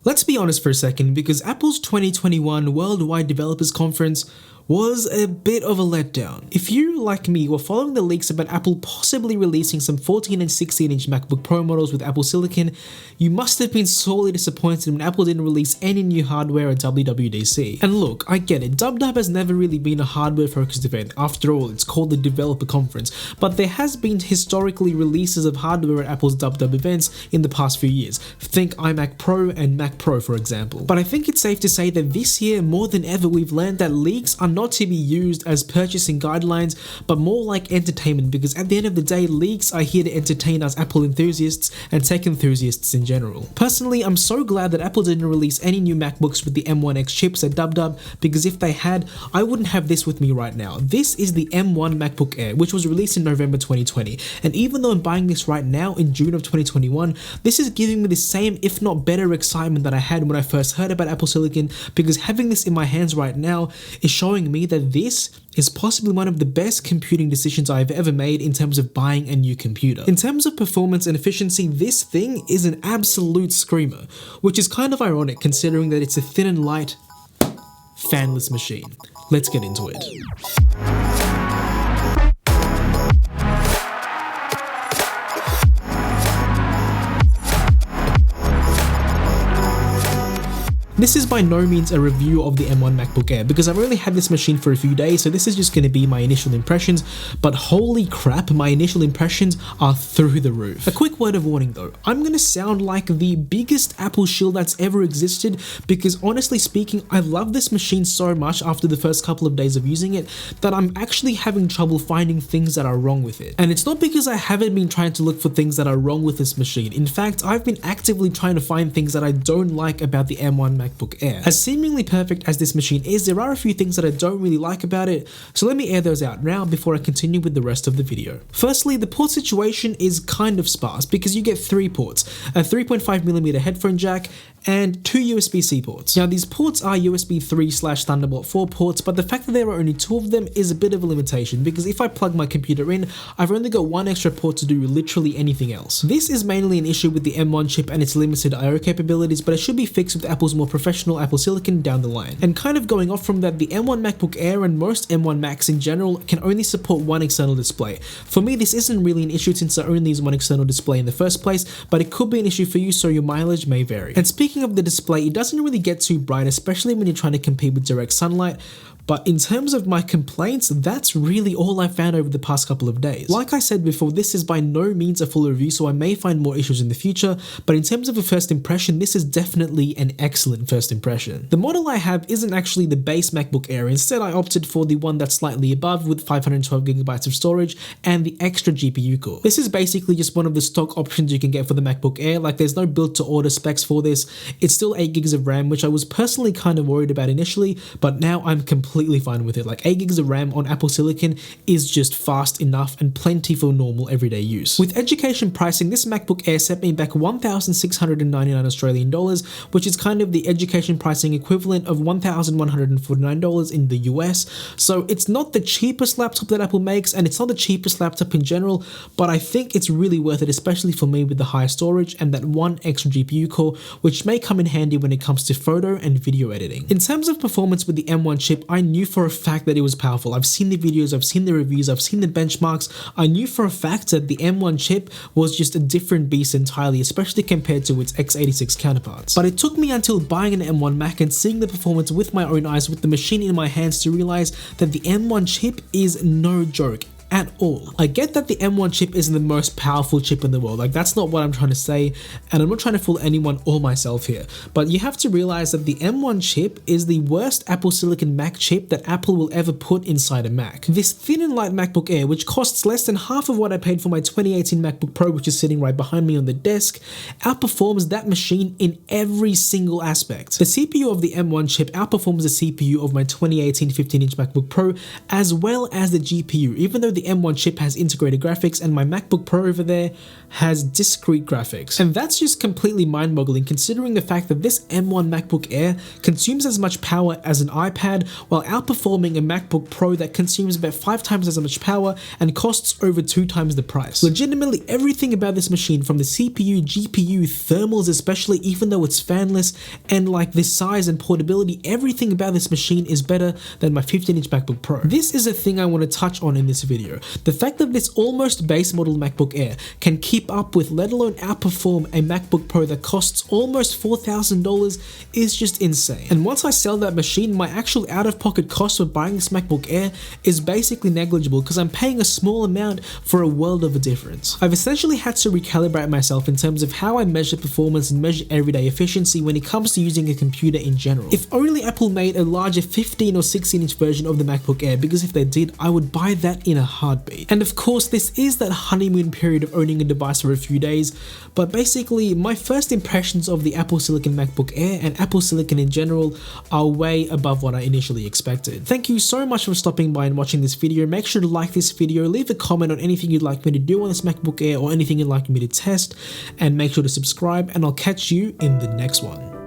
Let's be honest for a second, because Apple's 2021 Worldwide Developers Conference was a bit of a letdown. If you, like me, were following the leaks about Apple possibly releasing some 14 and 16-inch MacBook Pro models with Apple Silicon, you must have been sorely disappointed when Apple didn't release any new hardware at WWDC. And look, I get it, WW has never really been a hardware-focused event. After all, it's called the Developer Conference, but there has been historically releases of hardware at Apple's WW events in the past few years. Think iMac Pro and Mac Pro, for example. But I think it's safe to say that this year, more than ever, we've learned that leaks are not to be used as purchasing guidelines, but more like entertainment, because at the end of the day, leaks are here to entertain us Apple enthusiasts and tech enthusiasts in general. Personally, I'm so glad that Apple didn't release any new MacBooks with the M1X chips at WW, because if they had, I wouldn't have this with me right now. This is the M1 MacBook Air, which was released in November 2020, and even though I'm buying this right now in June of 2021, this is giving me the same, if not better, excitement that I had when I first heard about Apple Silicon, because having this in my hands right now is showing me that this is possibly one of the best computing decisions I've ever made in terms of buying a new computer. In terms of performance and efficiency, this thing is an absolute screamer, which is kind of ironic considering that it's a thin and light, fanless machine. Let's get into it. This is by no means a review of the M1 MacBook Air, because I've only had this machine for a few days, so this is just going to be my initial impressions, but holy crap, my initial impressions are through the roof. A quick word of warning though, I'm going to sound like the biggest Apple shill that's ever existed, because honestly speaking, I love this machine so much after the first couple of days of using it, that I'm actually having trouble finding things that are wrong with it. And it's not because I haven't been trying to look for things that are wrong with this machine. In fact, I've been actively trying to find things that I don't like about the M1 MacBook Air. As seemingly perfect as this machine is, there are a few things that I don't really like about it, so let me air those out now before I continue with the rest of the video. Firstly, the port situation is kind of sparse, because you get 3 ports, a 3.5mm headphone jack, and 2 USB-C ports. Now these ports are USB 3/Thunderbolt 4 ports, but the fact that there are only 2 of them is a bit of a limitation, because if I plug my computer in, I've only got 1 extra port to do literally anything else. This is mainly an issue with the M1 chip and its limited I/O capabilities, but it should be fixed with Apple's more professional Apple Silicon down the line. And kind of going off from that, the M1 MacBook Air and most M1 Macs in general can only support 1 external display. For me, this isn't really an issue since there only is 1 external display in the first place, but it could be an issue for you, so your mileage may vary. And speaking of the display, it doesn't really get too bright, especially when you're trying to compete with direct sunlight. But in terms of my complaints, that's really all I found over the past couple of days. Like I said before, this is by no means a full review, so I may find more issues in the future, but in terms of a first impression, this is definitely an excellent first impression. The model I have isn't actually the base MacBook Air. Instead, I opted for the one that's slightly above with 512GB of storage and the extra GPU core. This is basically just one of the stock options you can get for the MacBook Air. Like, there's no build to order specs for this. It's still 8GB of RAM, which I was personally kind of worried about initially, but now I'm completely fine with it. Like, 8GB of RAM on Apple Silicon is just fast enough and plenty for normal everyday use. With education pricing, this MacBook Air set me back 1,699 Australian dollars, which is kind of the education pricing equivalent of $1,149 in the US. So it's not the cheapest laptop that Apple makes, and it's not the cheapest laptop in general, but I think it's really worth it, especially for me with the higher storage and that 1 extra GPU core, which may come in handy when it comes to photo and video editing. In terms of performance with the M1 chip, I knew for a fact that it was powerful. I've seen the videos, I've seen the reviews, I've seen the benchmarks. I knew for a fact that the M1 chip was just a different beast entirely, especially compared to its x86 counterparts. But it took me until buying an M1 Mac and seeing the performance with my own eyes with the machine in my hands to realize that the M1 chip is no joke at all. I get that the M1 chip isn't the most powerful chip in the world, like that's not what I'm trying to say, and I'm not trying to fool anyone or myself here, but you have to realize that the M1 chip is the worst Apple Silicon Mac chip that Apple will ever put inside a Mac. This thin and light MacBook Air, which costs less than half of what I paid for my 2018 MacBook Pro, which is sitting right behind me on the desk, outperforms that machine in every single aspect. The CPU of the M1 chip outperforms the CPU of my 2018 15-inch MacBook Pro, as well as the GPU, even though the the M1 chip has integrated graphics and my MacBook Pro over there has discrete graphics. And that's just completely mind-boggling considering the fact that this M1 MacBook Air consumes as much power as an iPad while outperforming a MacBook Pro that consumes about 5 times as much power and costs over 2 times the price. Legitimately everything about this machine, from the CPU, GPU, thermals especially, even though it's fanless, and like the size and portability, everything about this machine is better than my 15-inch MacBook Pro. This is a thing I want to touch on in this video. The fact that this almost base model MacBook Air can keep up with, let alone outperform, a MacBook Pro that costs almost $4,000 is just insane. And once I sell that machine, my actual out-of-pocket cost for buying this MacBook Air is basically negligible because I'm paying a small amount for a world of a difference. I've essentially had to recalibrate myself in terms of how I measure performance and measure everyday efficiency when it comes to using a computer in general. If only Apple made a larger 15 or 16-inch version of the MacBook Air, because if they did, I would buy that in a heartbeat. And of course, this is that honeymoon period of owning a device for a few days, but basically my first impressions of the Apple Silicon MacBook Air and Apple Silicon in general are way above what I initially expected. Thank you so much for stopping by and watching this video. Make sure to like this video, leave a comment on anything you'd like me to do on this MacBook Air or anything you'd like me to test, and make sure to subscribe, and I'll catch you in the next one.